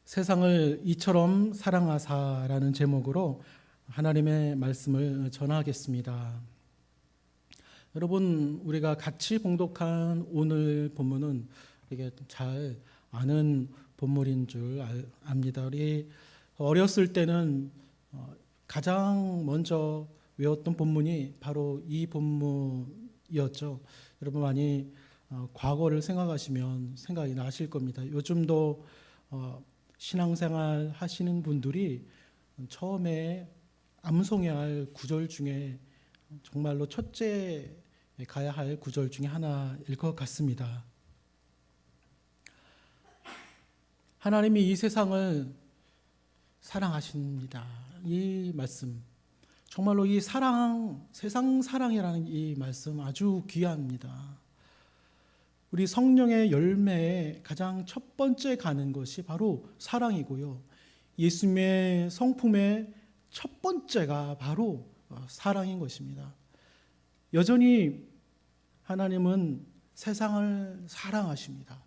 세상을 이처럼 사랑하사라는 제목으로 하나님의 말씀을 전하겠습니다. 여러분, 우리가 같이 봉독한 오늘 본문은 되게 잘 아는 본문인 줄 압니다. 우리 어렸을 때는 가장 먼저 외웠던 본문이 바로 이 본문이었죠. 여러분 많이 과거를 생각하시면 생각이 나실 겁니다. 요즘도 신앙생활 하시는 분들이 처음에 암송해야 할 구절 중에 정말로 첫째 가야 할 구절 중에 하나일 것 같습니다. 하나님이 이 세상을 사랑하십니다. 이 말씀, 정말로 이 사랑, 세상 사랑이라는 이 말씀 아주 귀합니다. 우리 성령의 열매에 가장 첫 번째 가는 것이 바로 사랑이고요. 예수님의 성품의 첫 번째가 바로 사랑인 것입니다. 여전히 하나님은 세상을 사랑하십니다.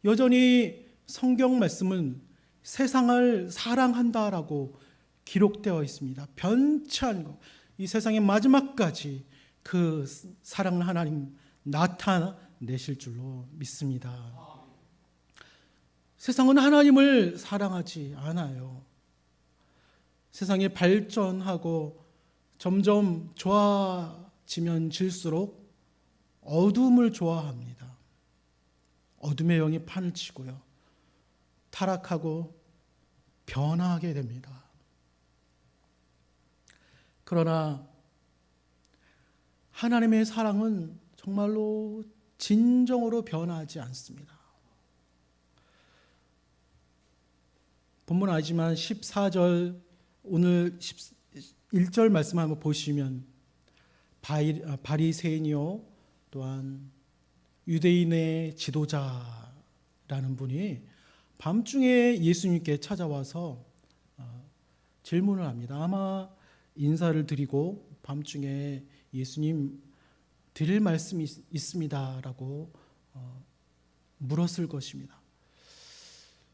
여전히 성경 말씀은 세상을 사랑한다라고 기록되어 있습니다. 변치 않고 이 세상의 마지막까지 그 사랑을 하나님 나타내실 줄로 믿습니다. 세상은 하나님을 사랑하지 않아요. 세상이 발전하고 점점 좋아지면 질수록 어둠을 좋아합니다. 어둠의 영이 판을 치고요. 타락하고 변화하게 됩니다. 그러나 하나님의 사랑은 정말로 진정으로 변하지 않습니다. 본문 아니지만 14절 오늘 1절 말씀 한번 보시면 바리새인이요 또한 유대인의 지도자라는 분이 밤중에 예수님께 찾아와서 질문을 합니다. 아마 인사를 드리고 밤중에 예수님 드릴 말씀이 있습니다라고 물었을 것입니다.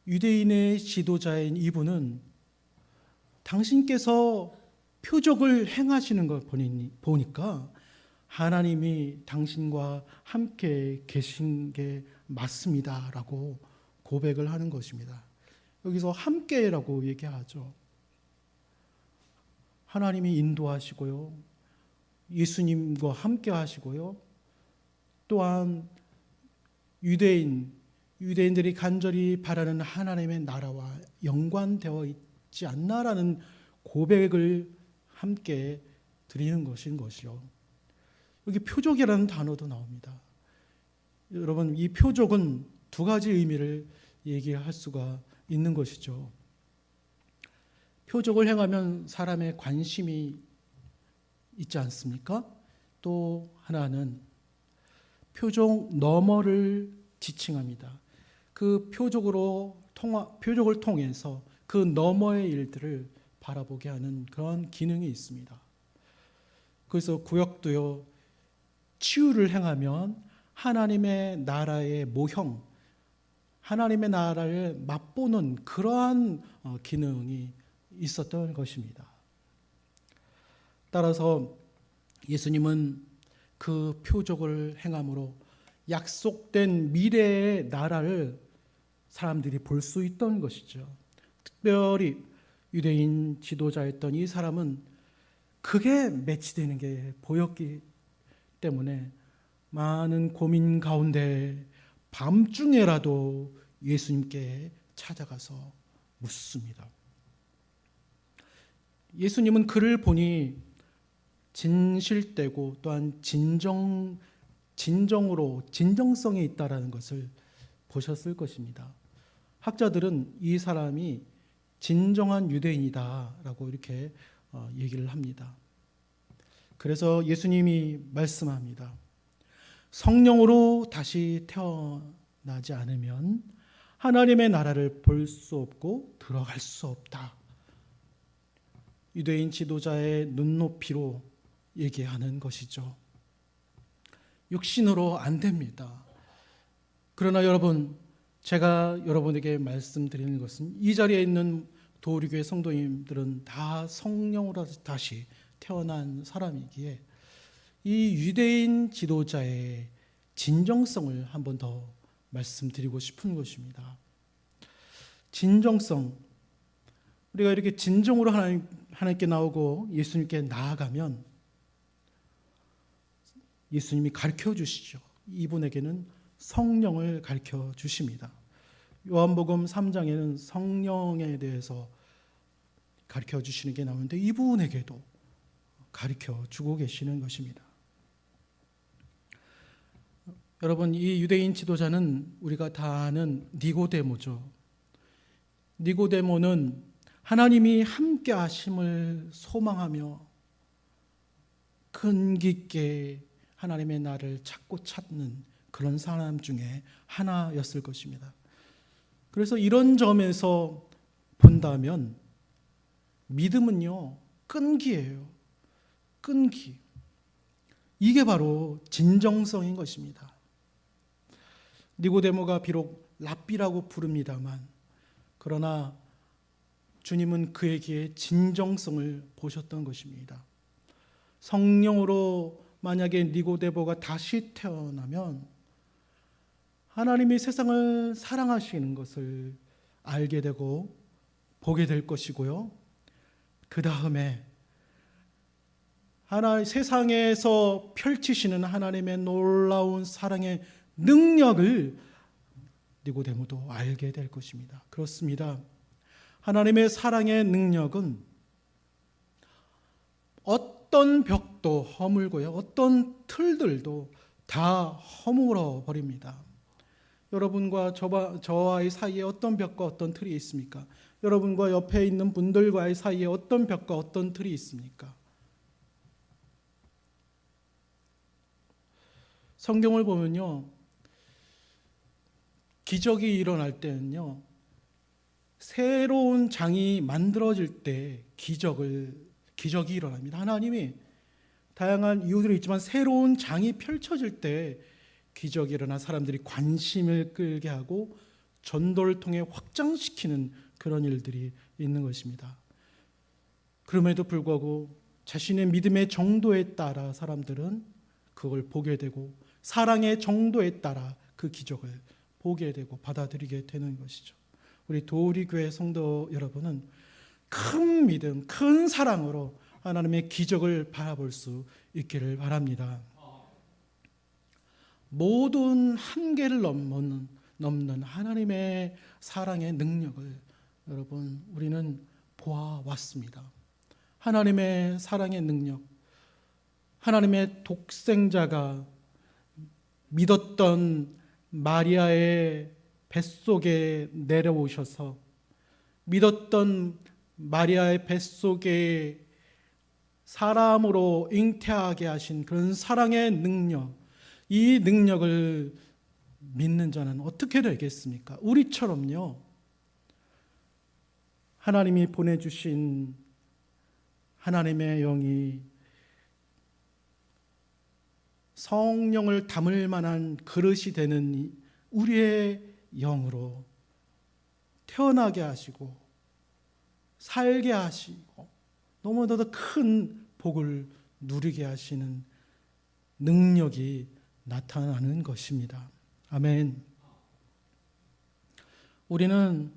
유대인의 지도자인 이분은 당신께서 표적을 행하시는 걸 보니까 하나님이 당신과 함께 계신 게 맞습니다라고 고백을 하는 것입니다. 여기서 함께라고 얘기하죠. 하나님이 인도하시고요. 예수님과 함께 하시고요. 또한 유대인들이 간절히 바라는 하나님의 나라와 연관되어 있지 않나라는 고백을 함께 드리는 것인 것이요. 여기 표적이라는 단어도 나옵니다. 여러분, 이 표적은 두 가지 의미를 얘기할 수가 있는 것이죠. 표적을 행하면 사람의 관심이 있지 않습니까? 또 하나는 표적 너머를 지칭합니다. 그 표적을 통해서 그 너머의 일들을 바라보게 하는 그런 기능이 있습니다. 그래서 구역도요, 치유를 행하면 하나님의 나라의 모형, 하나님의 나라를 맛보는 그러한 기능이 있었던 것입니다. 따라서 예수님은 그 표적을 행함으로 약속된 미래의 나라를 사람들이 볼 수 있던 것이죠. 특별히 유대인 지도자였던 이 사람은 그게 매치되는 게 보였기 때문에 많은 고민 가운데 밤중에라도 예수님께 찾아가서 묻습니다. 예수님은 그를 보니 진실되고 또한 진정성이 있다라는 것을 보셨을 것입니다. 학자들은 이 사람이 진정한 유대인이다라고 이렇게 얘기를 합니다. 그래서 예수님이 말씀합니다. 성령으로 다시 태어나지 않으면 하나님의 나라를 볼 수 없고 들어갈 수 없다. 유대인 지도자의 눈높이로 얘기하는 것이죠. 육신으로 안 됩니다. 그러나 여러분, 제가 여러분에게 말씀드리는 것은 이 자리에 있는 도우리교회 성도님들은 다 성령으로 다시 태어난 사람이기에 이 유대인 지도자의 진정성을 한 번 더 말씀드리고 싶은 것입니다. 진정성. 우리가 이렇게 진정으로 하나님께 나오고 예수님께 나아가면 예수님이 가르쳐 주시죠. 이분에게는 성령을 가르쳐 주십니다. 요한복음 3장에는 성령에 대해서 가르쳐 주시는 게 나오는데 이분에게도 가르쳐 주고 계시는 것입니다. 여러분, 이 유대인 지도자는 우리가 다 아는 니고데모죠. 니고데모는 하나님이 함께 하심을 소망하며 끈기 있게 하나님의 나를 찾는 그런 사람 중에 하나였을 것입니다. 그래서 이런 점에서 본다면 믿음은요, 끈기예요. 끈기. 이게 바로 진정성인 것입니다. 니고데모가 비록 랍비라고 부릅니다만 그러나 주님은 그에게 진정성을 보셨던 것입니다. 성령으로 만약에 니고데모가 다시 태어나면 하나님이 세상을 사랑하시는 것을 알게 되고 보게 될 것이고요. 그 다음에 세상에서 펼치시는 하나님의 놀라운 사랑의 능력을 니고데모도 알게 될 것입니다. 그렇습니다. 하나님의 사랑의 능력은 어떤 벽도 허물고요, 어떤 틀들도 다 허물어 버립니다. 여러분과 저와의 사이에 어떤 벽과 어떤 틀이 있습니까? 여러분과 옆에 있는 분들과의 사이에 어떤 벽과 어떤 틀이 있습니까? 성경을 보면요, 기적이 일어날 때는요, 새로운 장이 만들어질 때 기적이 일어납니다. 하나님이 다양한 이유들이 있지만 새로운 장이 펼쳐질 때 기적이 일어나 사람들이 관심을 끌게 하고 전도를 통해 확장시키는 그런 일들이 있는 것입니다. 그럼에도 불구하고 자신의 믿음의 정도에 따라 사람들은 그걸 보게 되고 사랑의 정도에 따라 그 기적을 보게 되고 받아들이게 되는 것이죠. 우리 도우리교회 성도 여러분은 큰 믿음, 큰 사랑으로 하나님의 기적을 바라볼 수 있기를 바랍니다. 모든 한계를 넘는 하나님의 사랑의 능력을 여러분 우리는 보아왔습니다. 하나님의 사랑의 능력, 하나님의 독생자가 믿었던 마리아의 뱃속에 내려오셔서 믿었던 마리아의 뱃속에 사람으로 잉태하게 하신 그런 사랑의 능력, 이 능력을 믿는 자는 어떻게 되겠습니까? 우리처럼요, 하나님이 보내주신 하나님의 영이 성령을 담을 만한 그릇이 되는 우리의 영으로 태어나게 하시고 살게 하시고 너무나도 큰 복을 누리게 하시는 능력이 나타나는 것입니다. 아멘. 우리는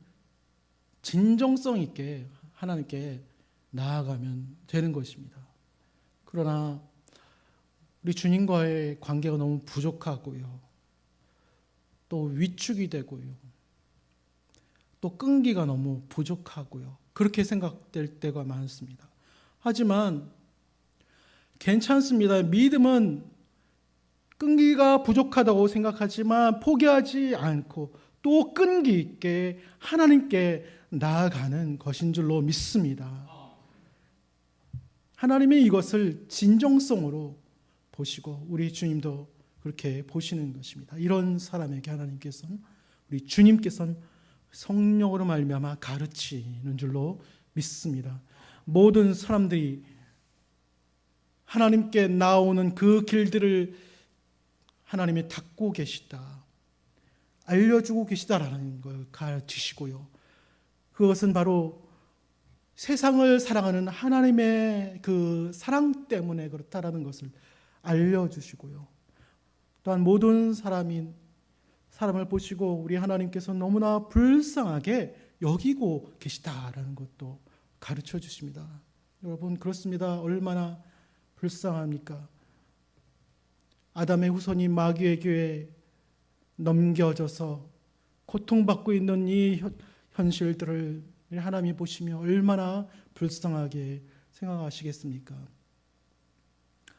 진정성 있게 하나님께 나아가면 되는 것입니다. 그러나 우리 주님과의 관계가 너무 부족하고요, 또 위축이 되고요, 또 끈기가 너무 부족하고요, 그렇게 생각될 때가 많습니다. 하지만 괜찮습니다. 믿음은 끈기가 부족하다고 생각하지만 포기하지 않고 또 끈기 있게 하나님께 나아가는 것인 줄로 믿습니다. 하나님이 이것을 진정성으로 보시고 우리 주님도 그렇게 보시는 것입니다. 이런 사람에게 하나님께서는, 우리 주님께서는 성령으로 말미암아 가르치는 줄로 믿습니다. 모든 사람들이 하나님께 나오는 그 길들을 하나님이 닫고 계시다, 알려주고 계시다라는 걸 가르치시고요. 그것은 바로 세상을 사랑하는 하나님의 그 사랑 때문에 그렇다라는 것을 알려주시고요. 또한 모든 사람을 보시고 우리 하나님께서 너무나 불쌍하게 여기고 계시다라는 것도 가르쳐 주십니다. 여러분, 그렇습니다. 얼마나 불쌍합니까? 아담의 후손이 마귀에게 넘겨져서 고통받고 있는 이 현실들을 하나님이 보시며 얼마나 불쌍하게 생각하시겠습니까?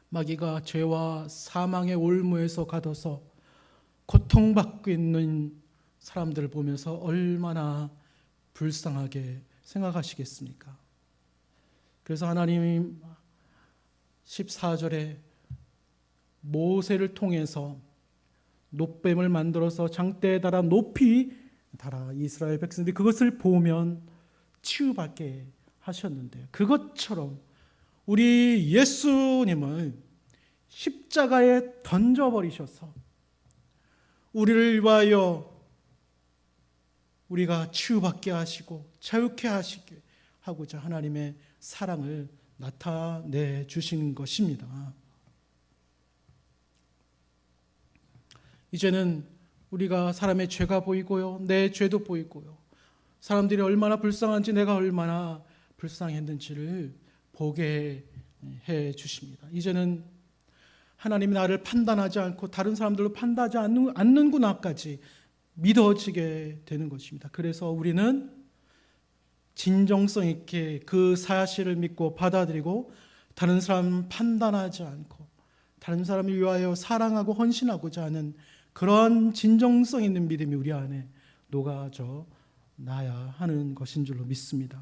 마귀가 죄와 사망의 올무에서 가둬서 고통받고 있는 사람들을 보면서 얼마나 불쌍하게 생각하시겠습니까? 그래서 하나님 14절에 모세를 통해서 놋뱀을 만들어서 장대에 달아 높이 달아 이스라엘 백성들이 그것을 보면 치유받게 하셨는데, 그것처럼 우리 예수님을 십자가에 던져버리셔서 우리를 위하여 우리가 치유받게 하시고 자유케 하시게 하고자 하나님의 사랑을 나타내 주신 것입니다. 이제는 우리가 사람의 죄가 보이고요, 내 죄도 보이고요, 사람들이 얼마나 불쌍한지 내가 얼마나 불쌍했는지를 보게 해 주십니다. 이제는 하나님이 나를 판단하지 않고 다른 사람들로 판단하지 않는구나까지 믿어지게 되는 것입니다. 그래서 우리는 진정성 있게 그 사실을 믿고 받아들이고 다른 사람 판단하지 않고 다른 사람을 위하여 사랑하고 헌신하고자 하는 그런 진정성 있는 믿음이 우리 안에 녹아져 나야 하는 것인 줄로 믿습니다.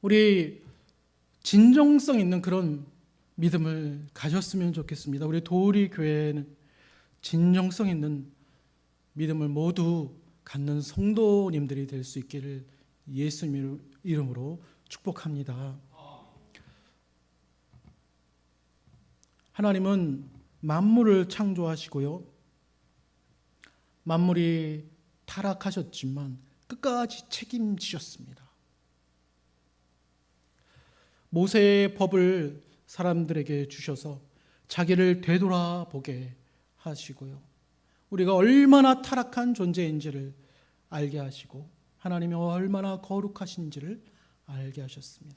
우리 진정성 있는 그런 믿음을 가졌으면 좋겠습니다. 우리 도우리 교회는 진정성 있는 믿음을 모두 갖는 성도님들이 될 수 있기를 예수님 이름으로 축복합니다. 하나님은 만물을 창조하시고요, 만물이 타락하셨지만 끝까지 책임지셨습니다. 모세의 법을 사람들에게 주셔서 자기를 되돌아보게 하시고요, 우리가 얼마나 타락한 존재인지를 알게 하시고 하나님이 얼마나 거룩하신지를 알게 하셨습니다.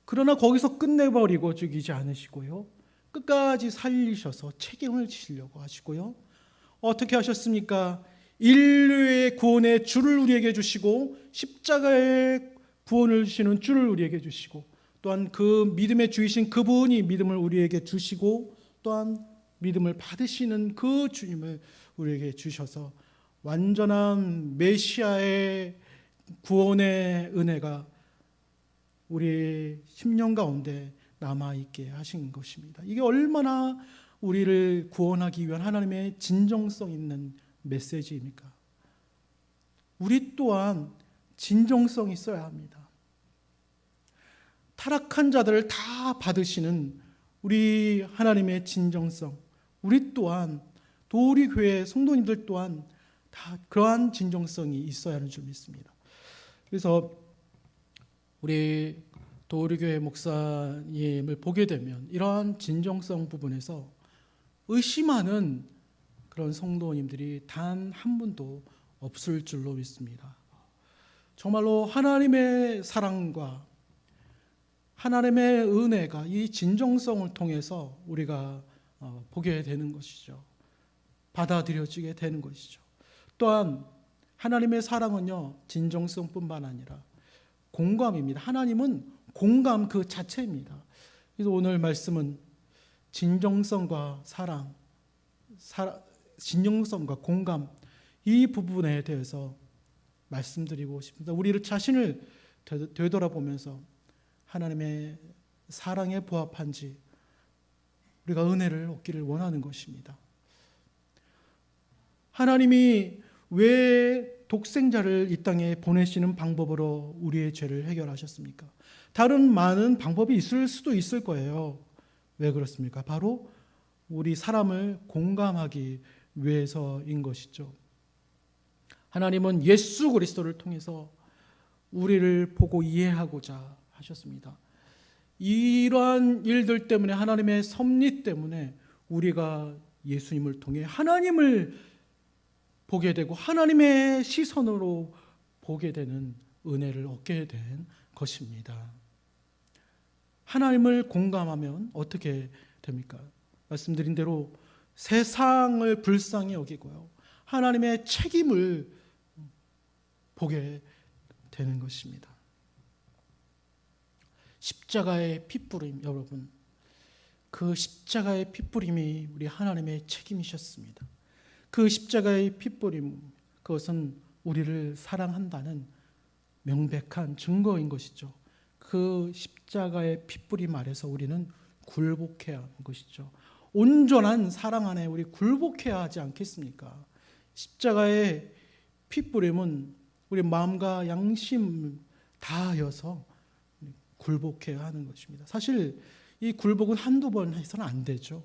그러나 거기서 끝내버리고 죽이지 않으시고요, 끝까지 살리셔서 책임을 지시려고 하시고요, 어떻게 하셨습니까? 인류의 구원의 주를 우리에게 주시고 십자가의 구원을 주시는 주를 우리에게 주시고 또한 그 믿음의 주이신 그분이 믿음을 우리에게 주시고 또한 믿음을 받으시는 그 주님을 우리에게 주셔서 완전한 메시아의 구원의 은혜가 우리의 심령 가운데 남아있게 하신 것입니다. 이게 얼마나 우리를 구원하기 위한 하나님의 진정성 있는 메시지입니까? 우리 또한 진정성이 있어야 합니다. 타락한 자들을 다 받으시는 우리 하나님의 진정성, 우리 또한 도우리 교회 성도님들 또한 다 그러한 진정성이 있어야 하는 줄 믿습니다. 그래서 우리 도우리 교회 목사님을 보게 되면 이러한 진정성 부분에서 의심하는 그런 성도님들이 단 한 분도 없을 줄로 믿습니다. 정말로 하나님의 사랑과 하나님의 은혜가 이 진정성을 통해서 우리가 보게 되는 것이죠. 받아들여지게 되는 것이죠. 또한 하나님의 사랑은요, 진정성뿐만 아니라 공감입니다. 하나님은 공감 그 자체입니다. 그래서 오늘 말씀은 진정성과 사랑, 진정성과 공감 이 부분에 대해서 말씀드리고 싶습니다. 우리 자신을 되돌아보면서 하나님의 사랑에 부합한지 우리가 은혜를 얻기를 원하는 것입니다. 하나님이 왜 독생자를 이 땅에 보내시는 방법으로 우리의 죄를 해결하셨습니까? 다른 많은 방법이 있을 수도 있을 거예요. 왜 그렇습니까? 바로 우리 사람을 공감하기 위해서인 것이죠. 하나님은 예수 그리스도를 통해서 우리를 보고 이해하고자 하셨습니다. 이러한 일들 때문에, 하나님의 섭리 때문에 우리가 예수님을 통해 하나님을 보게 되고 하나님의 시선으로 보게 되는 은혜를 얻게 된 것입니다. 하나님을 공감하면 어떻게 됩니까? 말씀드린 대로 세상을 불쌍히 여기고요, 하나님의 책임을 보게 되는 것입니다. 십자가의 핏부림, 여러분, 그 십자가의 핏부림이 우리 하나님의 책임이셨습니다. 그 십자가의 핏부림, 그것은 우리를 사랑한다는 명백한 증거인 것이죠. 그 십자가의 핏부림 아래서 우리는 굴복해야 하는 것이죠. 온전한 사랑 안에 우리 굴복해야 하지 않겠습니까? 십자가의 핏부림은 우리 마음과 양심을 다하여서 굴복해야 하는 것입니다. 사실 이 굴복은 한두 번 해서는 안 되죠.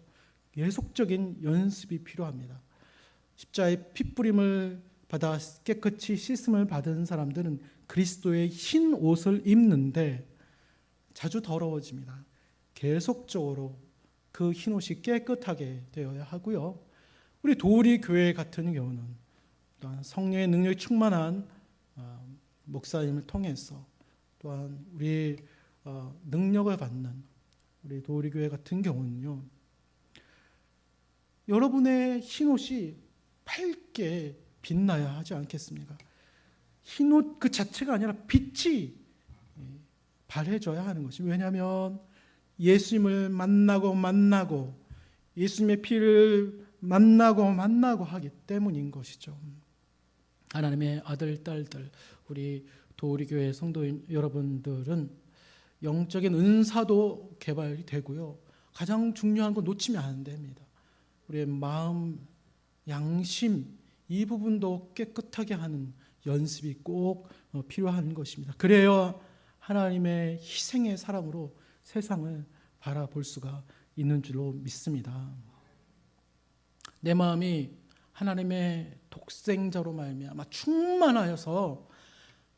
계속적인 연습이 필요합니다. 십자가의 핏부림을 받아 깨끗이 씻음을 받은 사람들은 그리스도의 흰 옷을 입는데 자주 더러워집니다. 계속적으로 그 흰 옷이 깨끗하게 되어야 하고요. 우리 도리 교회 같은 경우는 또한 성령의 능력이 충만한 목사님을 통해서, 또한 우리 능력을 받는 우리 도리 교회 같은 경우는요, 여러분의 흰 옷이 밝게 빛나야 하지 않겠습니까? 흰 옷 그 자체가 아니라 빛이 발해져야 하는 것이, 왜냐하면 예수님을 만나고 예수님의 피를 만나고 하기 때문인 것이죠. 하나님의 아들, 딸들, 우리 도리교회 성도인 여러분들은 영적인 은사도 개발이 되고요, 가장 중요한 건 놓치면 안 됩니다. 우리의 마음, 양심, 이 부분도 깨끗하게 하는 연습이 꼭 필요한 것입니다. 그래야 하나님의 희생의 사람으로 세상을 바라볼 수가 있는 줄로 믿습니다. 내 마음이 하나님의 독생자로 말미암아 충만하여서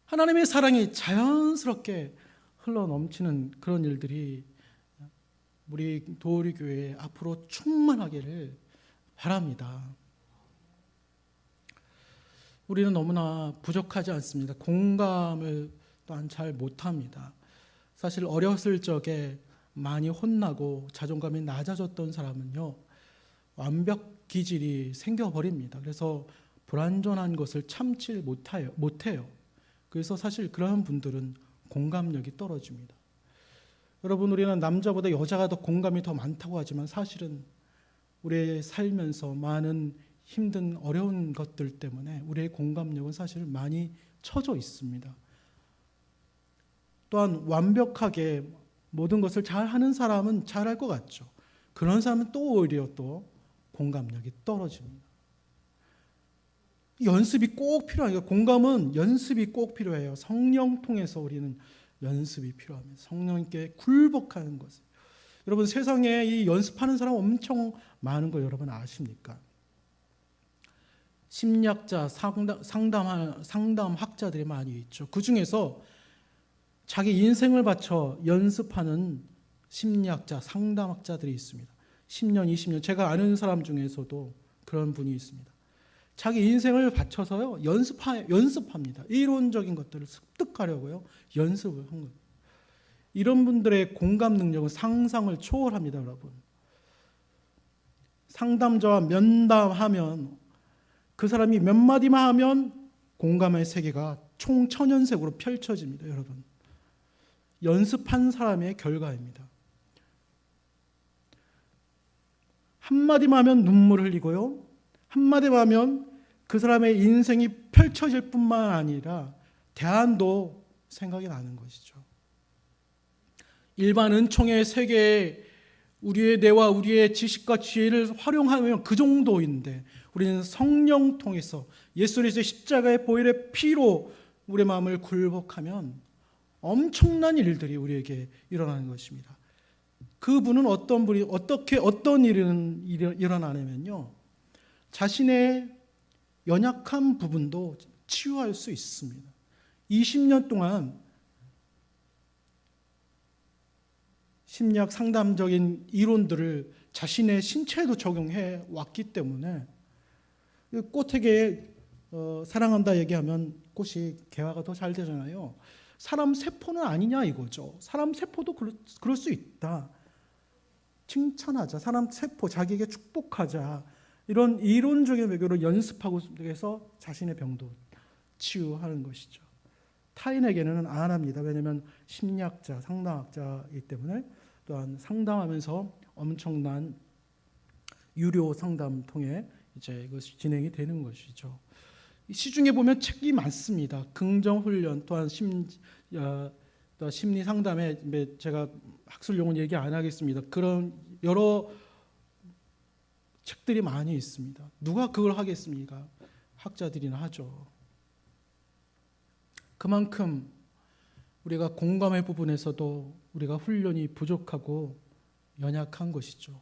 하나님의 사랑이 자연스럽게 흘러넘치는 그런 일들이 우리 도리교회에 앞으로 충만하기를 바랍니다. 우리는 너무나 부족하지 않습니다. 공감을 또한 잘 못합니다. 사실 어렸을 적에 많이 혼나고 자존감이 낮아졌던 사람은요, 완벽 기질이 생겨버립니다. 그래서 불완전한 것을 참지 못해요. 그래서 사실 그런 분들은 공감력이 떨어집니다. 여러분, 우리는 남자보다 여자가 더 공감이 더 많다고 하지만 사실은 우리의 살면서 많은 힘든 어려운 것들 때문에 우리의 공감력은 사실 많이 처져 있습니다. 또한 완벽하게 모든 것을 잘하는 사람은 잘할 것 같죠. 그런 사람은 또 오히려 또 공감력이 떨어집니다. 연습이 꼭 필요해요. 공감은 연습이 꼭 필요해요. 성령 통해서 우리는 연습이 필요합니다. 성령께 굴복하는 것을. 여러분, 세상에 이 연습하는 사람 엄청 많은 거 여러분 아십니까? 심리학자, 상담학자들이 많이 있죠. 그 중에서 자기 인생을 바쳐 연습하는 심리학자, 상담학자들이 있습니다. 10년, 20년, 제가 아는 사람 중에서도 그런 분이 있습니다. 자기 인생을 바쳐서요, 연습합니다. 이론적인 것들을 습득하려고요, 연습을 한 거예요. 이런 분들의 공감 능력은 상상을 초월합니다, 여러분. 상담자와 면담하면 그 사람이 몇 마디만 하면 공감의 세계가 총 천연색으로 펼쳐집니다, 여러분. 연습한 사람의 결과입니다. 한마디만 하면 눈물 흘리고요, 한마디만 하면 그 사람의 인생이 펼쳐질 뿐만 아니라 대안도 생각이 나는 것이죠. 일반 은총의 세계에 우리의 뇌와 우리의 지식과 지혜를 활용하면 그 정도인데, 우리는 성령 통해서 예수 그리스도의 십자가의 보혈의 피로 우리의 마음을 굴복하면 엄청난 일들이 우리에게 일어나는 것입니다. 그분은 어떤 일은 일어나냐면요, 자신의 연약한 부분도 치유할 수 있습니다. 20년 동안 심리학 상담적인 이론들을 자신의 신체에도 적용해 왔기 때문에, 꽃에게 사랑한다 얘기하면 꽃이 개화가 더 잘 되잖아요. 사람 세포는 아니냐 이거죠. 사람 세포도 그럴 수 있다. 칭찬하자. 사람 세포 자기에게 축복하자. 이런 이론적인 외교를 연습하고 해서 자신의 병도 치유하는 것이죠. 타인에게는 안 합니다. 왜냐하면 심리학자, 상담학자이기 때문에. 또한 상담하면서 엄청난 유료 상담 통해 이제 이것이 진행이 되는 것이죠. 시중에 보면 책이 많습니다. 긍정 훈련, 또한 심리 상담에 제가 학술 용어는 얘기 안 하겠습니다. 그런 여러 책들이 많이 있습니다. 누가 그걸 하겠습니까? 학자들이나 하죠. 그만큼 우리가 공감의 부분에서도 우리가 훈련이 부족하고 연약한 것이죠.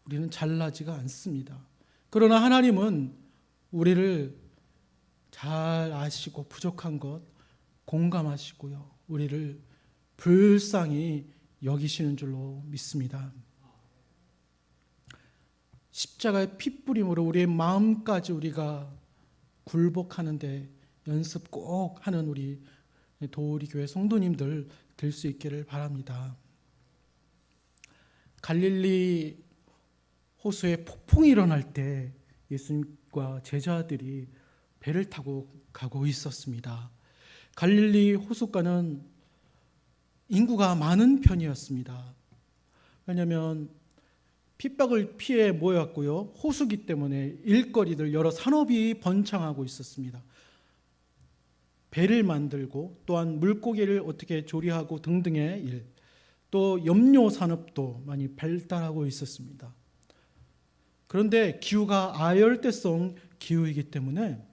우리는 잘나지가 않습니다. 그러나 하나님은 우리를 잘 아시고 부족한 것 공감하시고요, 우리를 불쌍히 여기시는 줄로 믿습니다. 십자가의 핏부림으로 우리의 마음까지 우리가 굴복하는데 연습 꼭 하는 우리 도우리 교회 성도님들 될 수 있기를 바랍니다. 갈릴리 호수에 폭풍이 일어날 때 예수님과 제자들이 배를 타고 가고 있었습니다. 갈릴리 호숫가는 인구가 많은 편이었습니다. 왜냐하면 핍박을 피해 모였고요, 호수기 때문에 일거리들 여러 산업이 번창하고 있었습니다. 배를 만들고 또한 물고기를 어떻게 조리하고 등등의 일, 또 염료 산업도 많이 발달하고 있었습니다. 그런데 기후가 아열대성 기후이기 때문에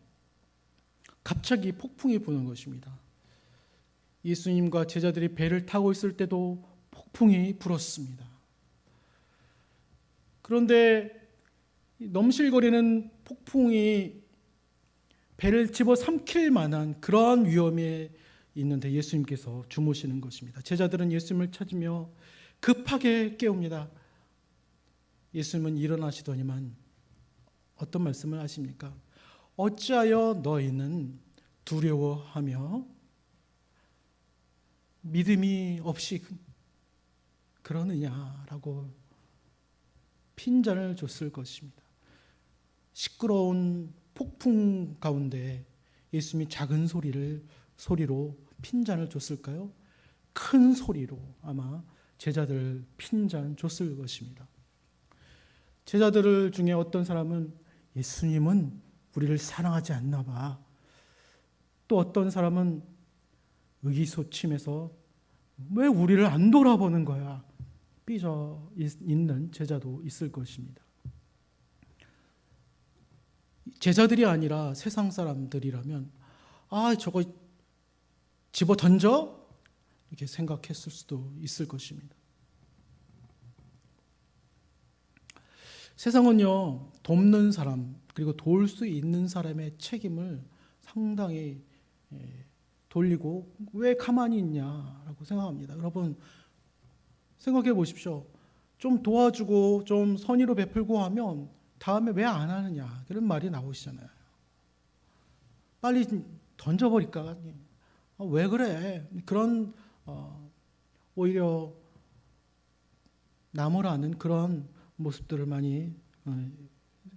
갑자기 폭풍이 부는 것입니다. 예수님과 제자들이 배를 타고 있을 때도 폭풍이 불었습니다. 그런데 넘실거리는 폭풍이 배를 집어삼킬 만한 그러한 위험에 있는데 예수님께서 주무시는 것입니다. 제자들은 예수님을 찾으며 급하게 깨웁니다. 예수님은 일어나시더니만 어떤 말씀을 하십니까? 어찌하여 너희는 두려워하며 믿음이 없이 그러느냐라고 핀잔을 줬을 것입니다. 시끄러운 폭풍 가운데 예수님이 작은 소리로 핀잔을 줬을까요? 큰 소리로 아마 제자들 핀잔 줬을 것입니다. 제자들 중에 어떤 사람은 예수님은 우리를 사랑하지 않나 봐. 또 어떤 사람은 의기소침해서 왜 우리를 안 돌아보는 거야? 삐져 있는 제자도 있을 것입니다. 제자들이 아니라 세상 사람들이라면 저거 집어 던져? 이렇게 생각했을 수도 있을 것입니다. 세상은요, 돕는 사람 그리고 도울 수 있는 사람의 책임을 상당히 돌리고 왜 가만히 있냐라고 생각합니다. 여러분 생각해 보십시오. 좀 도와주고 좀 선의로 베풀고 하면 다음에 왜 안 하느냐 그런 말이 나오시잖아요. 빨리 던져버릴까? 왜 그래? 그런 오히려 나무라는 그런 모습들을 많이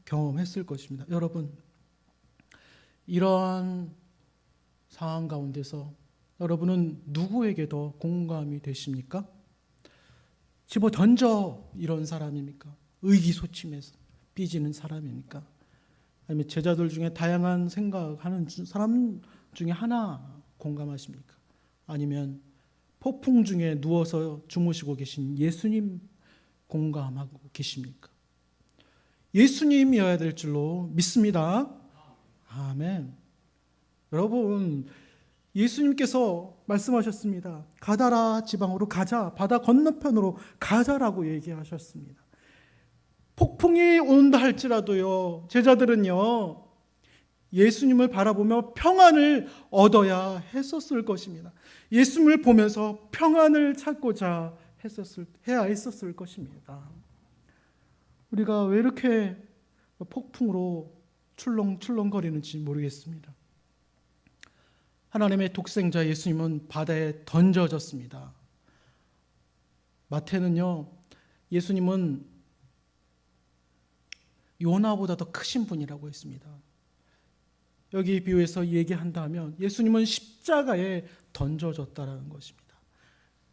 경험했을 것입니다. 여러분 이러한 상황 가운데서 여러분은 누구에게 더 공감이 되십니까? 집어 던져 이런 사람입니까? 의기소침해서 삐지는 사람입니까? 아니면 제자들 중에 다양한 생각하는 사람 중에 하나 공감하십니까? 아니면 폭풍 중에 누워서 주무시고 계신 예수님 공감하고 계십니까? 예수님이어야 될 줄로 믿습니다. 아멘. 여러분 예수님께서 말씀하셨습니다. 가다라 지방으로 가자, 바다 건너편으로 가자라고 얘기하셨습니다. 폭풍이 온다 할지라도요, 제자들은요, 예수님을 바라보며 평안을 얻어야 했었을 것입니다. 예수님을 보면서 평안을 찾고자 해야 했었을 것입니다. 우리가 왜 이렇게 폭풍으로 출렁출렁거리는지 모르겠습니다. 하나님의 독생자 예수님은 바다에 던져졌습니다. 마태는요, 예수님은 요나보다 더 크신 분이라고 했습니다. 여기 비유해서 얘기한다면 예수님은 십자가에 던져졌다라는 것입니다.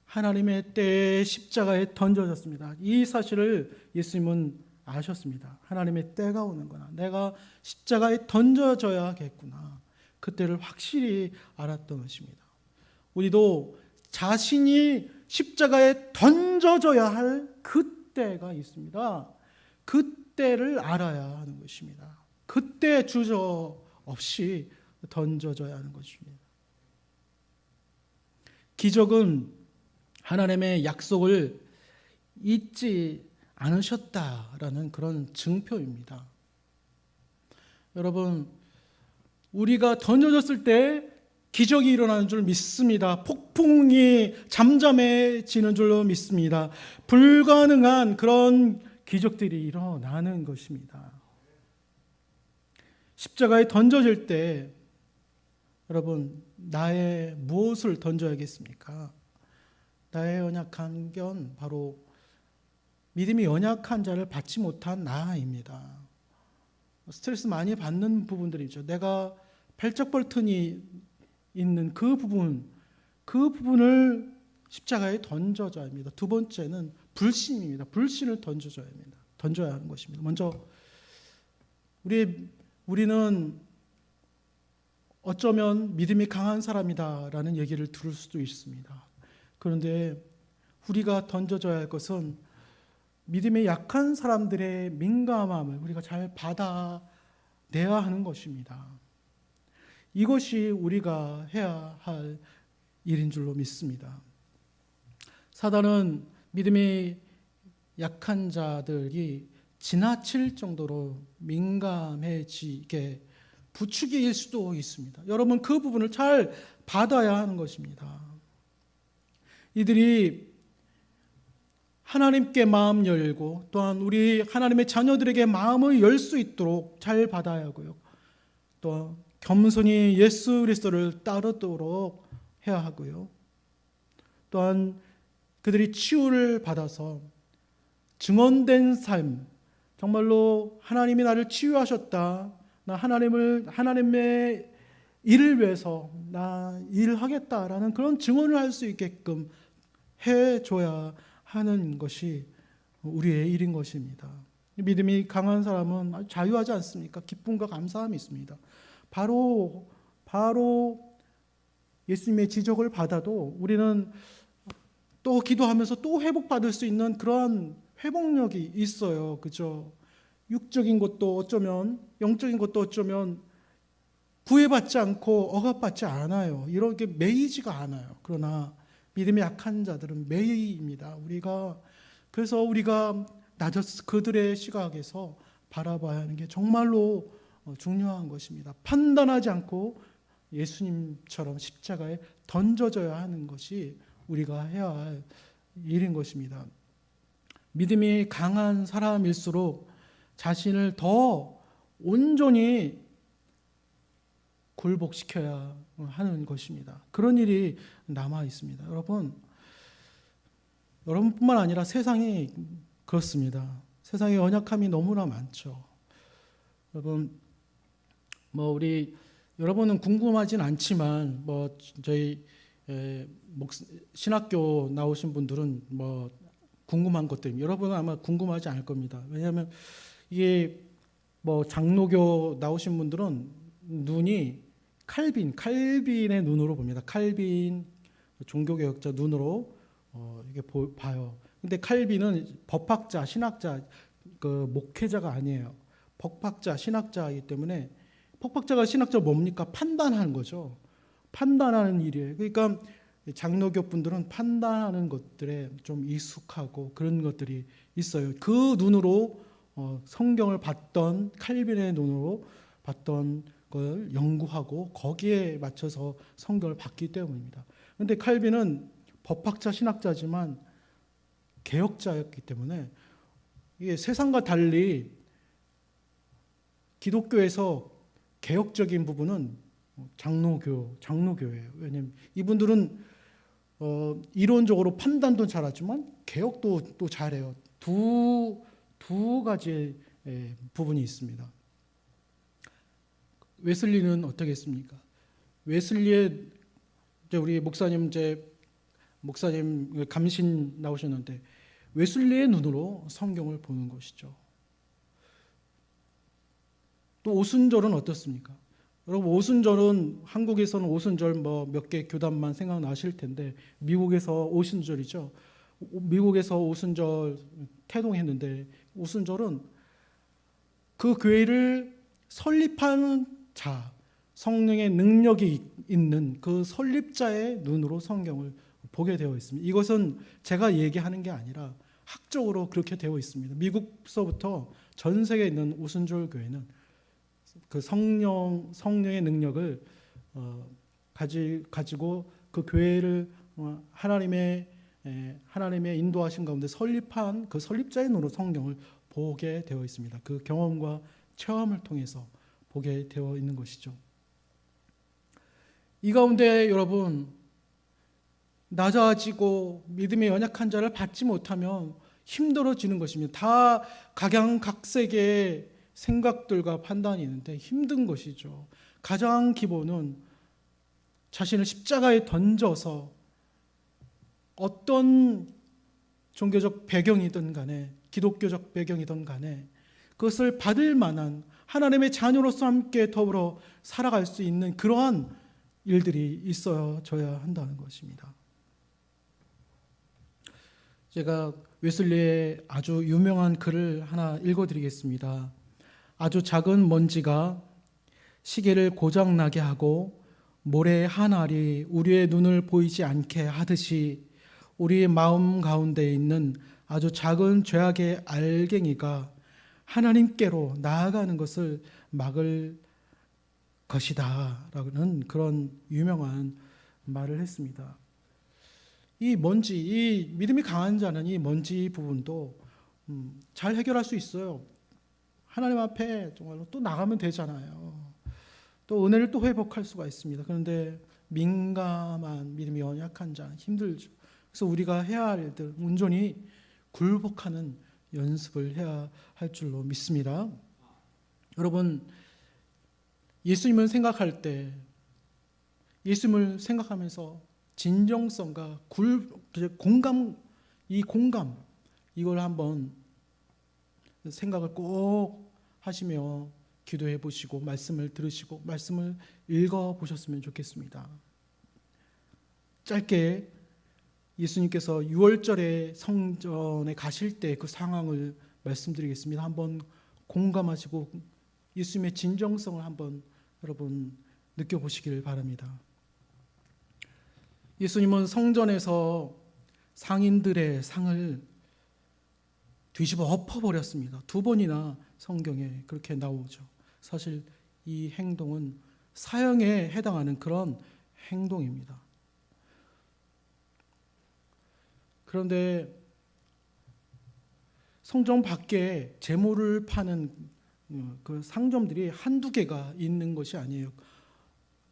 하나님의 때에 십자가에 던져졌습니다. 이 사실을 예수님은 아셨습니다. 하나님의 때가 오는구나. 내가 십자가에 던져져야겠구나. 그때를 확실히 알았던 것입니다. 우리도 자신이 십자가에 던져져야 할 그때가 있습니다. 그때를 알아야 하는 것입니다. 그때 주저 없이 던져져야 하는 것입니다. 기적은 하나님의 약속을 잊지 않으셨다라는 그런 증표입니다. 여러분, 우리가 던져졌을 때 기적이 일어나는 줄 믿습니다. 폭풍이 잠잠해지는 줄로 믿습니다. 불가능한 그런 기적들이 일어나는 것입니다. 십자가에 던져질 때 여러분, 나의 무엇을 던져야겠습니까? 나의 연약한 건 바로 믿음이 연약한 자를 받지 못한 나입니다. 스트레스 많이 받는 부분들이죠. 내가 발작벌튼이 있는 그 부분을 십자가에 던져줘야 합니다. 두 번째는 불신입니다. 불신을 던져야 하는 것입니다. 먼저 우리는 어쩌면 믿음이 강한 사람이다라는 얘기를 들을 수도 있습니다. 그런데 우리가 던져줘야 할 것은 믿음이 약한 사람들의 민감함을 우리가 잘 받아내야 하는 것입니다. 이것이 우리가 해야 할 일인 줄로 믿습니다. 사단은 믿음이 약한 자들이 지나칠 정도로 민감해지게 부추길 수도 있습니다. 여러분, 그 부분을 잘 받아야 하는 것입니다. 이들이 하나님께 마음 열고 또한 우리 하나님의 자녀들에게 마음을 열 수 있도록 잘 받아야 하고요. 또 겸손히 예수 그리스도를 따르도록 해야 하고요. 또한 그들이 치유를 받아서 증언된 삶, 정말로 하나님이 나를 치유하셨다. 나 하나님의 일을 위해서 나 일하겠다라는 그런 증언을 할 수 있게끔 해줘야 하는 것이 우리의 일인 것입니다. 믿음이 강한 사람은 아주 자유하지 않습니까? 기쁨과 감사함이 있습니다. 바로 예수님의 지적을 받아도 우리는 또 기도하면서 또 회복받을 수 있는 그러한 회복력이 있어요. 그죠? 육적인 것도 어쩌면, 영적인 것도 어쩌면 구애받지 않고 억압받지 않아요. 이렇게 매이지가 않아요. 그러나 믿음이 약한 자들은 매입니다. 그래서 우리가 그들의 시각에서 바라봐야 하는 게 정말로 중요한 것입니다. 판단하지 않고 예수님처럼 십자가에 던져져야 하는 것이 우리가 해야 할 일인 것입니다. 믿음이 강한 사람일수록 자신을 더 온전히 굴복시켜야 하는 것입니다. 그런 일이 남아 있습니다. 여러분뿐만 아니라 세상이 그렇습니다. 세상에 연약함이 너무나 많죠. 여러분은 궁금하진 않지만 저희 신학교 나오신 분들은 궁금한 것들 여러분은 아마 궁금하지 않을 겁니다. 왜냐하면 이게 장로교 나오신 분들은 눈이 칼빈의 눈으로 봅니다. 칼빈 종교개혁자 눈으로 이게 봐요. 근데 칼빈은 법학자, 신학자, 목회자가 아니에요. 법학자, 신학자이기 때문에 법학자가 신학자 뭡니까? 판단하는 거죠. 판단하는 일이에요. 그러니까 장로교 분들은 판단하는 것들에 좀 익숙하고 그런 것들이 있어요. 그 눈으로 성경을 봤던, 칼빈의 눈으로 봤던 걸 연구하고 거기에 맞춰서 성경을 봤기 때문입니다. 그런데 칼빈은 법학자, 신학자지만 개혁자였기 때문에 이게 세상과 달리 기독교에서 개혁적인 부분은 장로교예요. 왜냐하면 이분들은 이론적으로 판단도 잘하지만 개혁도 또 잘해요. 두 가지의 부분이 있습니다. 웨슬리는 어떻게 했습니까? 웨슬리의 우리 목사님 감신 나오셨는데 웨슬리의 눈으로 성경을 보는 것이죠. 또 오순절은 어떻습니까? 여러분 오순절은 한국에서는 오순절 몇 개 교단만 생각나실 텐데 미국에서 오순절이죠. 미국에서 오순절 태동했는데 오순절은 그 교회를 설립하는 자, 성령의 능력이 있는 그 설립자의 눈으로 성경을 보게 되어 있습니다. 이것은 제가 얘기하는 게 아니라 학적으로 그렇게 되어 있습니다. 미국서부터 전 세계에 있는 오순절 교회는 그 성령의 능력을 가지고 그 교회를 하나님의 인도하신 가운데 설립한 그 설립자의 눈으로 성경을 보게 되어 있습니다. 그 경험과 체험을 통해서 보게 되어 있는 것이죠. 이 가운데 여러분 낮아지고 믿음의 연약한 자를 받지 못하면 힘들어지는 것입니다. 다 각양각색의 생각들과 판단이 있는데 힘든 것이죠. 가장 기본은 자신을 십자가에 던져서 어떤 종교적 배경이든 간에 기독교적 배경이든 간에 그것을 받을 만한 하나님의 자녀로서 함께 더불어 살아갈 수 있는 그러한 일들이 있어져야 한다는 것입니다. 제가 웨슬리의 아주 유명한 글을 하나 읽어드리겠습니다. 아주 작은 먼지가 시계를 고장나게 하고 모래의 한 알이 우리의 눈을 보이지 않게 하듯이 우리의 마음 가운데 있는 아주 작은 죄악의 알갱이가 하나님께로 나아가는 것을 막을 것이다 라는 그런 유명한 말을 했습니다. 이 믿음이 강한 자는 이 먼지 부분도 잘 해결할 수 있어요. 하나님 앞에 정말로 또 나가면 되잖아요. 또 은혜를 또 회복할 수가 있습니다. 그런데 민감한 믿음이 연약한 자는 힘들죠. 그래서 우리가 해야 할 일들 온전히 굴복하는 연습을 해야 할 줄로 믿습니다. 여러분 예수님을 생각할 때 예수님을 생각하면서 진정성과 공감 이걸 한번 생각을 꼭 하시며 기도해 보시고 말씀을 들으시고 말씀을 읽어 보셨으면 좋겠습니다. 짧게 예수님께서 6월절에 성전에 가실 때 그 상황을 말씀드리겠습니다. 한번 공감하시고 예수님의 진정성을 한번 여러분 느껴보시길 바랍니다. 예수님은 성전에서 상인들의 상을 뒤집어 엎어버렸습니다. 2번이나 성경에 그렇게 나오죠. 사실 이 행동은 사형에 해당하는 그런 행동입니다. 그런데 성전 밖에 제물을 파는 그 상점들이 한두 개가 있는 것이 아니에요.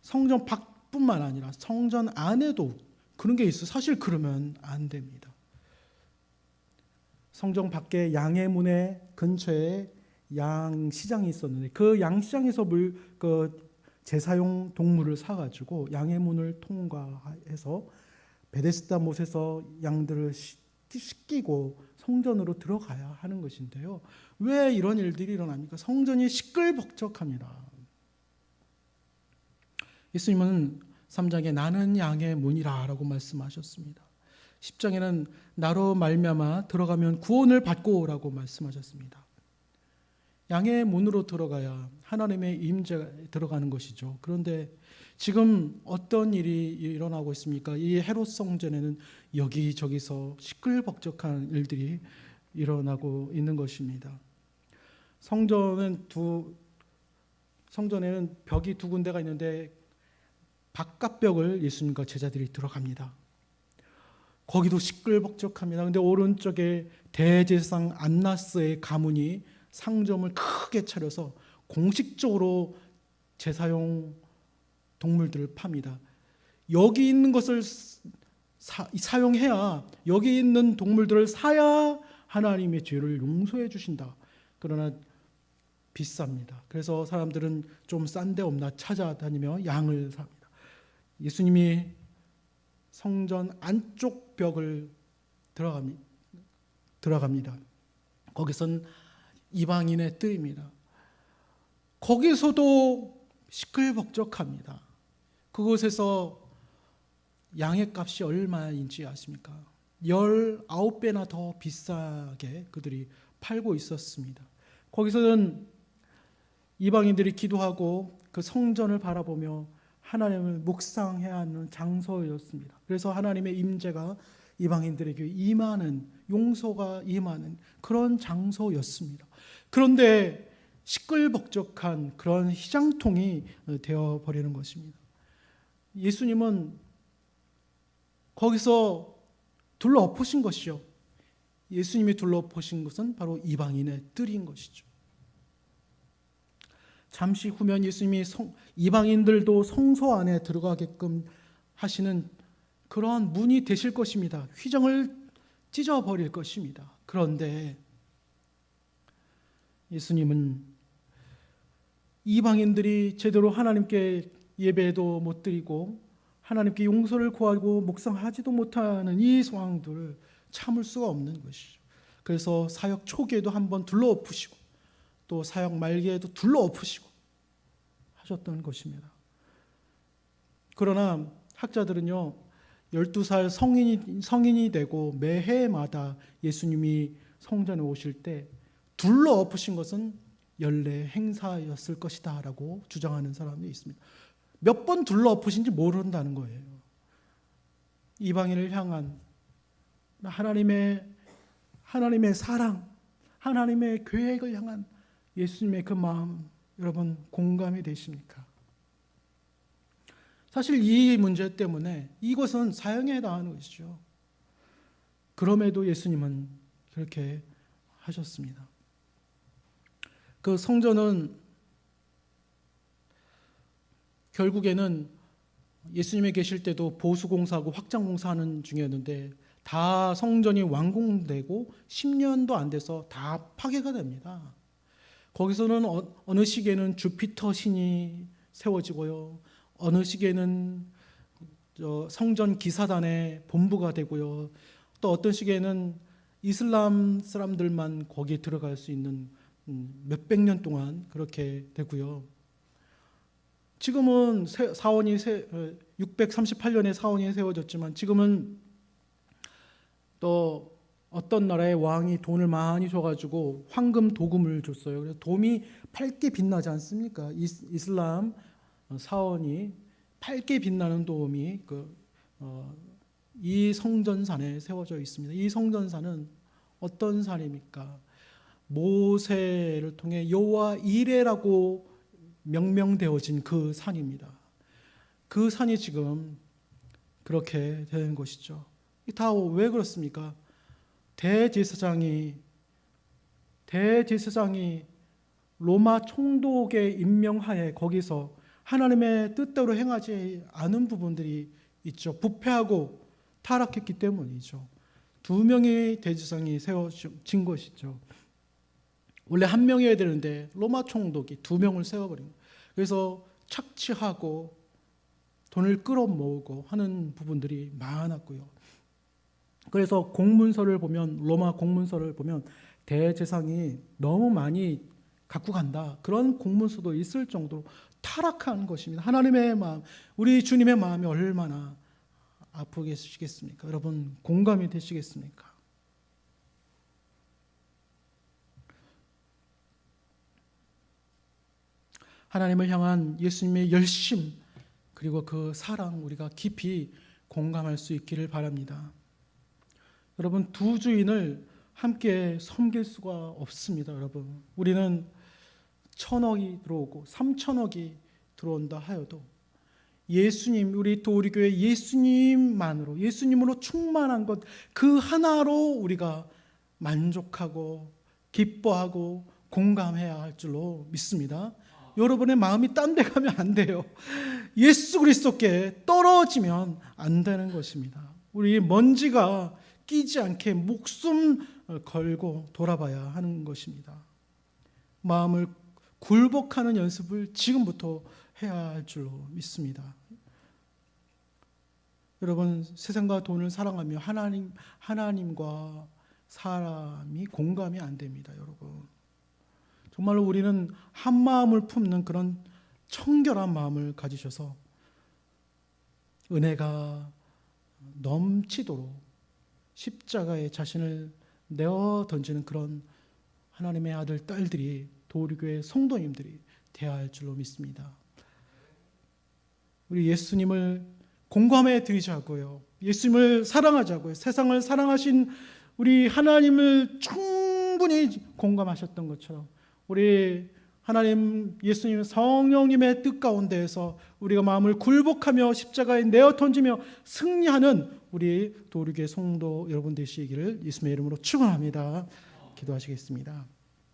성전 밖뿐만 아니라 성전 안에도 그런 게 있어요. 사실 그러면 안 됩니다. 성전 밖에 양의 문의 근처에 양시장이 있었는데 그 양시장에서 제사용 동물을 사가지고 양의 문을 통과해서 베데스다 못에서 양들을 씻기고 성전으로 들어가야 하는 것인데요. 왜 이런 일들이 일어납니까? 성전이 시끌벅적합니다. 예수님은 3장에 나는 양의 문이라 라고 말씀하셨습니다. 10장에는 나로 말미암아 들어가면 구원을 받고 라고 말씀하셨습니다. 양의 문으로 들어가야 하나님의 임재가 들어가는 것이죠. 그런데 지금 어떤 일이 일어나고 있습니까? 이 헤롯 성전에는 여기저기서 시끌벅적한 일들이 일어나고 있는 것입니다. 성전에는 벽이 두 군데가 있는데 바깥 벽을 예수님과 제자들이 들어갑니다. 거기도 시끌벅적합니다. 근데 오른쪽에 대제사장 안나스의 가문이 상점을 크게 차려서 공식적으로 제사용 동물들을 팝니다. 여기 있는 것을 사용해야, 여기 있는 동물들을 사야 하나님의 죄를 용서해 주신다. 그러나 비쌉니다. 그래서 사람들은 좀 싼 데 없나 찾아다니며 양을 삽니다. 예수님이 성전 안쪽 벽을 들어갑니다. 거기선 이방인의 뜰입니다. 거기서도 시끌벅적합니다. 그곳에서 양의 값이 얼마인지 아십니까? 19배나 더 비싸게 그들이 팔고 있었습니다. 거기서는 이방인들이 기도하고 그 성전을 바라보며 하나님을 묵상해야 하는 장소였습니다. 그래서 하나님의 임재가 이방인들에게 임하는, 용서가 임하는 그런 장소였습니다. 그런데 시끌벅적한 그런 희장통이 되어버리는 것입니다. 예수님은 거기서 둘러엎으신 것이요, 예수님이 둘러엎으신 것은 바로 이방인의 뜰인 것이죠. 잠시 후면 예수님이 이방인들도 성소 안에 들어가게끔 하시는 그러한 문이 되실 것입니다. 휘정을 찢어버릴 것입니다. 그런데 예수님은 이방인들이 제대로 하나님께 예배도 못 드리고 하나님께 용서를 구하고 묵상하지도 못하는 이 상황들을 참을 수가 없는 것이죠. 그래서 사역 초기에도 한번 둘러엎으시고 또 사역 말기에도 둘러엎으시고 하셨던 것입니다. 그러나 학자들은요, 12살 성인이 되고 매해마다 예수님이 성전에 오실 때 둘러엎으신 것은 연례 행사였을 것이다 라고 주장하는 사람이 있습니다. 몇 번 둘러엎으신지 모른다는 거예요. 이방인을 향한 하나님의 사랑, 하나님의 계획을 향한 예수님의 그 마음, 여러분 공감이 되십니까? 사실 이 문제 때문에 이것은 사형에 해당하는 것이죠. 그럼에도 예수님은 그렇게 하셨습니다. 그 성전은 결국에는 예수님이 계실 때도 보수공사하고 확장공사하는 중이었는데 다 성전이 완공되고 10년도 안 돼서 다 파괴가 됩니다. 거기서는 어느 시기에는 주피터 신이 세워지고요, 어느 시기에는 성전 기사단의 본부가 되고요, 또 어떤 시기에는 이슬람 사람들만 거기에 들어갈 수 있는 몇백 년 동안 그렇게 되고요. 지금은 638년에 사원이 세워졌지만 지금은 또 어떤 나라의 왕이 돈을 많이 줘가지고 황금 도금을 줬어요. 그래서 돔이 밝게 빛나지 않습니까? 이슬람 사원이 밝게 빛나는 돔이 이 성전산에 세워져 있습니다. 이 성전산은 어떤 산입니까? 모세를 통해 여호와 이레라고 명명되어진 그 산입니다. 그 산이 지금 그렇게 되는 것이죠. 다 왜 그렇습니까? 대제사장이 로마 총독의 임명하에 거기서 하나님의 뜻대로 행하지 않은 부분들이 있죠. 부패하고 타락했기 때문이죠. 2명의 대제사장이 세워진 것이죠. 원래 1명이어야 되는데 로마 총독이 2명을 세워버린 거예요. 그래서 착취하고 돈을 끌어모으고 하는 부분들이 많았고요. 그래서 공문서를 보면, 로마 공문서를 보면 대제사장이 너무 많이 갖고 간다, 그런 공문서도 있을 정도로 타락한 것입니다. 하나님의 마음, 우리 주님의 마음이 얼마나 아프겠습니까? 여러분 공감이 되시겠습니까? 하나님을 향한 예수님의 열심 그리고 그 사랑 우리가 깊이 공감할 수 있기를 바랍니다. 여러분, 두 주인을 함께 섬길 수가 없습니다. 여러분, 우리는 1,000억이 들어오고 3,000억이 들어온다 하여도 예수님, 우리 도우리교회 예수님만으로, 예수님으로 충만한 것 그 하나로 우리가 만족하고 기뻐하고 공감해야 할 줄로 믿습니다. 여러분의 마음이 딴 데 가면 안 돼요. 예수 그리스도께 떨어지면 안 되는 것입니다. 우리 먼지가 끼지 않게 목숨 걸고 돌아봐야 하는 것입니다. 마음을 굴복하는 연습을 지금부터 해야 할 줄로 믿습니다. 여러분, 세상과 돈을 사랑하며 하나님과 사람이 공감이 안 됩니다. 여러분, 정말로 우리는 한 마음을 품는 그런 청결한 마음을 가지셔서 은혜가 넘치도록 십자가에 자신을 내어 던지는 그런 하나님의 아들, 딸들이 도우리교회 성도님들이 되어야 할 줄로 믿습니다. 우리 예수님을 공감해 드리자고요. 예수님을 사랑하자고요. 세상을 사랑하신 우리 하나님을 충분히 공감하셨던 것처럼 우리 하나님 예수님 성령님의 뜻 가운데에서 우리가 마음을 굴복하며 십자가에 내어 던지며 승리하는 우리 도우리교회 성도 여러분 되시기를 예수님의 이름으로 축원합니다. 기도하시겠습니다.